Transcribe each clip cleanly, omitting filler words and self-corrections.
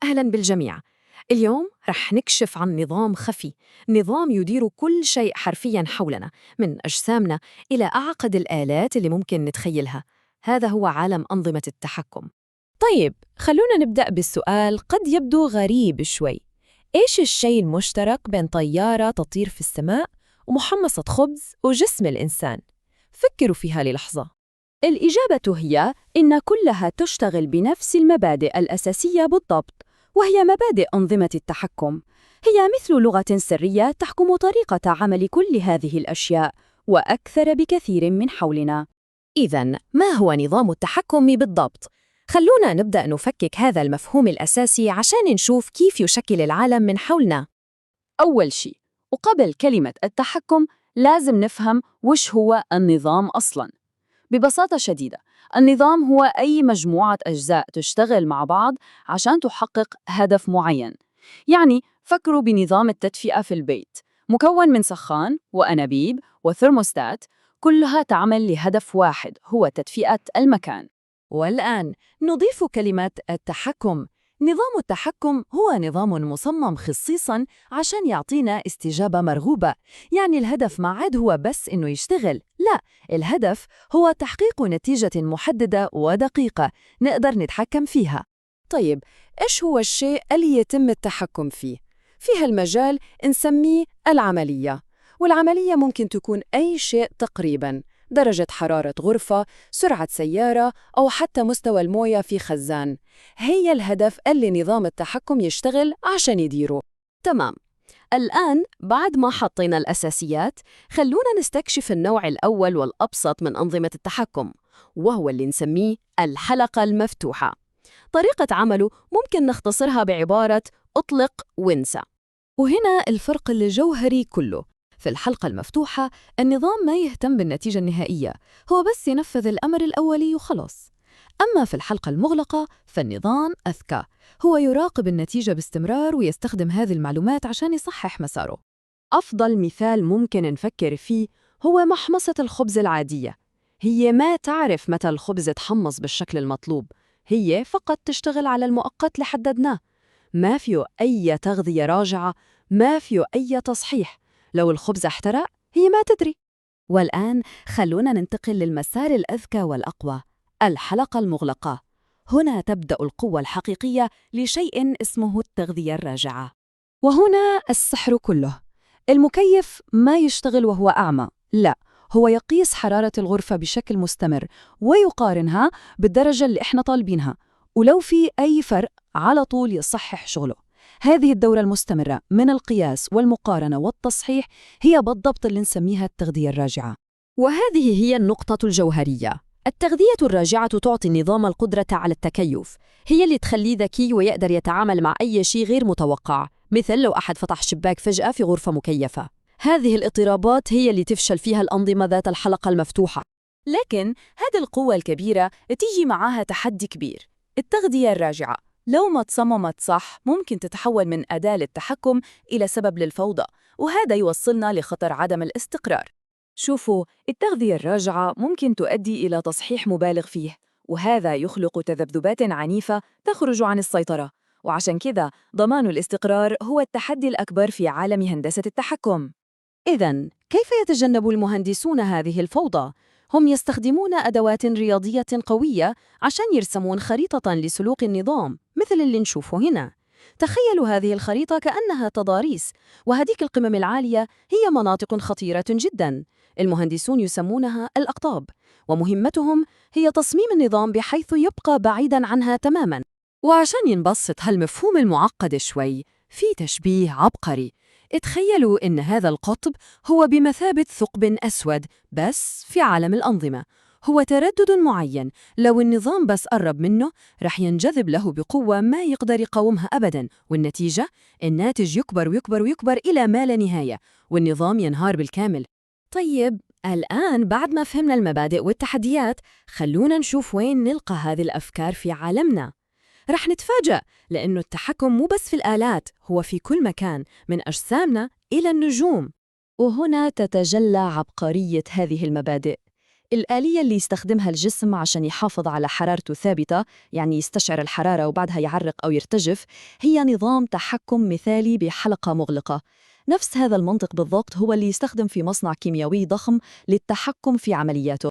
أهلاً بالجميع. اليوم رح نكشف عن نظام خفي، نظام يدير كل شيء حرفياً حولنا، من أجسامنا إلى أعقد الآلات اللي ممكن نتخيلها. هذا هو عالم أنظمة التحكم. طيب، خلونا نبدأ بالسؤال قد يبدو غريب شوي. إيش الشيء المشترك بين طيارة تطير في السماء ومحمصة خبز وجسم الإنسان؟ فكروا فيها للحظة. الإجابة هي إن كلها تشتغل بنفس المبادئ الأساسية بالضبط، وهي مبادئ أنظمة التحكم. هي مثل لغة سرية تحكم طريقة عمل كل هذه الأشياء وأكثر بكثير من حولنا. إذن ما هو نظام التحكم بالضبط؟ خلونا نبدأ نفكك هذا المفهوم الأساسي عشان نشوف كيف يشكل العالم من حولنا. أول شيء، وقبل كلمة التحكم لازم نفهم وش هو النظام أصلاً. ببساطة شديدة، النظام هو أي مجموعة أجزاء تشتغل مع بعض عشان تحقق هدف معين. يعني فكروا بنظام التدفئة في البيت، مكون من سخان وأنابيب وثرموستات، كلها تعمل لهدف واحد، هو تدفئة المكان. والآن نضيف كلمة التحكم. نظام التحكم هو نظام مصمم خصيصاً عشان يعطينا استجابة مرغوبة. يعني الهدف ما عاد هو بس إنه يشتغل، لا، الهدف هو تحقيق نتيجة محددة ودقيقة نقدر نتحكم فيها. طيب، إيش هو الشيء اللي يتم التحكم فيه؟ في هالمجال نسميه العملية، والعملية ممكن تكون أي شيء تقريباً: درجة حرارة غرفة، سرعة سيارة، أو حتى مستوى الموية في خزان. هي الهدف اللي نظام التحكم يشتغل عشان يديره. تمام. الآن بعد ما حطينا الأساسيات، خلونا نستكشف النوع الأول والأبسط من أنظمة التحكم، وهو اللي نسميه الحلقة المفتوحة. طريقة عمله ممكن نختصرها بعبارة أطلق وانسى. وهنا الفرق الجوهري كله. في الحلقة المفتوحة النظام ما يهتم بالنتيجة النهائية، هو بس ينفذ الأمر الأولي وخلاص. أما في الحلقة المغلقة فالنظام أذكى، هو يراقب النتيجة باستمرار ويستخدم هذه المعلومات عشان يصحح مساره. أفضل مثال ممكن نفكر فيه هو محمصة الخبز العادية. هي ما تعرف متى الخبز يتحمص بالشكل المطلوب، هي فقط تشتغل على المؤقت اللي حددناه. ما فيه أي تغذية راجعة، ما فيه أي تصحيح. لو الخبز احترق هي ما تدري. والآن خلونا ننتقل للمسار الأذكى والأقوى، الحلقة المغلقة. هنا تبدأ القوة الحقيقية لشيء اسمه التغذية الراجعة. وهنا السحر كله. المكيف ما يشتغل وهو أعمى، لا، هو يقيس حرارة الغرفة بشكل مستمر ويقارنها بالدرجة اللي احنا طالبينها، ولو في أي فرق على طول يصحح شغله. هذه الدورة المستمرة من القياس والمقارنة والتصحيح هي بالضبط اللي نسميها التغذية الراجعة. وهذه هي النقطة الجوهرية. التغذية الراجعة تعطي النظام القدرة على التكيف، هي اللي تخليه ذكي ويقدر يتعامل مع أي شيء غير متوقع، مثل لو أحد فتح شباك فجأة في غرفة مكيفة. هذه الاضطرابات هي اللي تفشل فيها الأنظمة ذات الحلقة المفتوحة. لكن هذه القوة الكبيرة تيجي معاها تحدي كبير. التغذية الراجعة لو ما تصممت صح ممكن تتحول من أداة للتحكم إلى سبب للفوضى، وهذا يوصلنا لخطر عدم الاستقرار. شوفوا، التغذية الراجعة ممكن تؤدي إلى تصحيح مبالغ فيه، وهذا يخلق تذبذبات عنيفة تخرج عن السيطرة. وعشان كذا ضمان الاستقرار هو التحدي الأكبر في عالم هندسة التحكم. إذن كيف يتجنب المهندسون هذه الفوضى؟ هم يستخدمون أدوات رياضية قوية عشان يرسمون خريطة لسلوك النظام، مثل اللي نشوفه هنا. تخيلوا هذه الخريطة كأنها تضاريس، وهذيك القمم العالية هي مناطق خطيرة جداً. المهندسون يسمونها الأقطاب، ومهمتهم هي تصميم النظام بحيث يبقى بعيداً عنها تماماً. وعشان ينبسط هالمفهوم المعقد شوي، في تشبيه عبقري. اتخيلوا إن هذا القطب هو بمثابة ثقب أسود بس في عالم الأنظمة. هو تردد معين، لو النظام بس قرب منه رح ينجذب له بقوة ما يقدر يقاومها أبداً، والنتيجة الناتج يكبر ويكبر ويكبر إلى ما لا نهاية، والنظام ينهار بالكامل. طيب، الآن بعد ما فهمنا المبادئ والتحديات، خلونا نشوف وين نلقى هذه الأفكار في عالمنا. رح نتفاجأ، لأنه التحكم مو بس في الآلات، هو في كل مكان، من أجسامنا إلى النجوم. وهنا تتجلى عبقرية هذه المبادئ. الآلية اللي يستخدمها الجسم عشان يحافظ على حرارته ثابتة، يعني يستشعر الحرارة وبعدها يعرق أو يرتجف، هي نظام تحكم مثالي بحلقة مغلقة. نفس هذا المنطق بالضبط هو اللي يستخدم في مصنع كيميائي ضخم للتحكم في عملياته.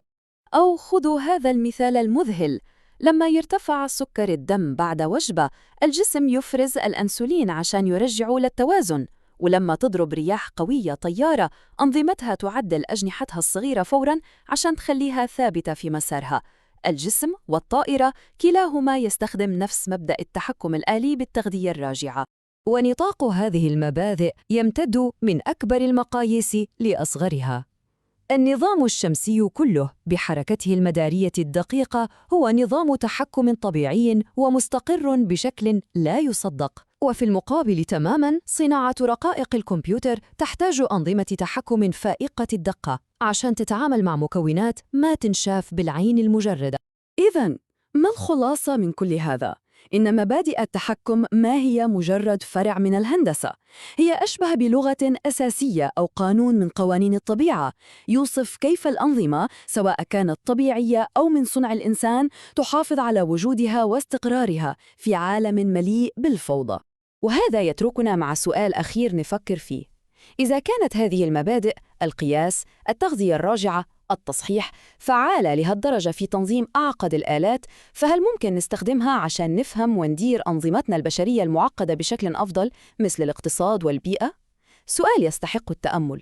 أو خذوا هذا المثال المذهل، لما يرتفع سكر الدم بعد وجبة، الجسم يفرز الأنسولين عشان يرجعه للتوازن، ولما تضرب رياح قوية طيارة، أنظمتها تعدل أجنحتها الصغيرة فوراً عشان تخليها ثابتة في مسارها. الجسم والطائرة كلاهما يستخدم نفس مبدأ التحكم الآلي بالتغذية الراجعة. ونطاق هذه المبادئ يمتد من أكبر المقاييس لأصغرها. النظام الشمسي كله بحركته المدارية الدقيقة هو نظام تحكم طبيعي ومستقر بشكل لا يصدق. وفي المقابل تماماً، صناعة رقائق الكمبيوتر تحتاج أنظمة تحكم فائقة الدقة عشان تتعامل مع مكونات ما تنشاف بالعين المجردة. إذن، ما الخلاصة من كل هذا؟ إن مبادئ التحكم ما هي مجرد فرع من الهندسة، هي أشبه بلغة أساسية أو قانون من قوانين الطبيعة يوصف كيف الأنظمة، سواء كانت طبيعية أو من صنع الإنسان، تحافظ على وجودها واستقرارها في عالم مليء بالفوضى. وهذا يتركنا مع سؤال أخير نفكر فيه: إذا كانت هذه المبادئ، القياس، التغذية الراجعة، التصحيح، فعالة لهالدرجة في تنظيم أعقد الآلات، فهل ممكن نستخدمها عشان نفهم وندير أنظمتنا البشرية المعقدة بشكل أفضل، مثل الاقتصاد والبيئة؟ سؤال يستحق التأمل.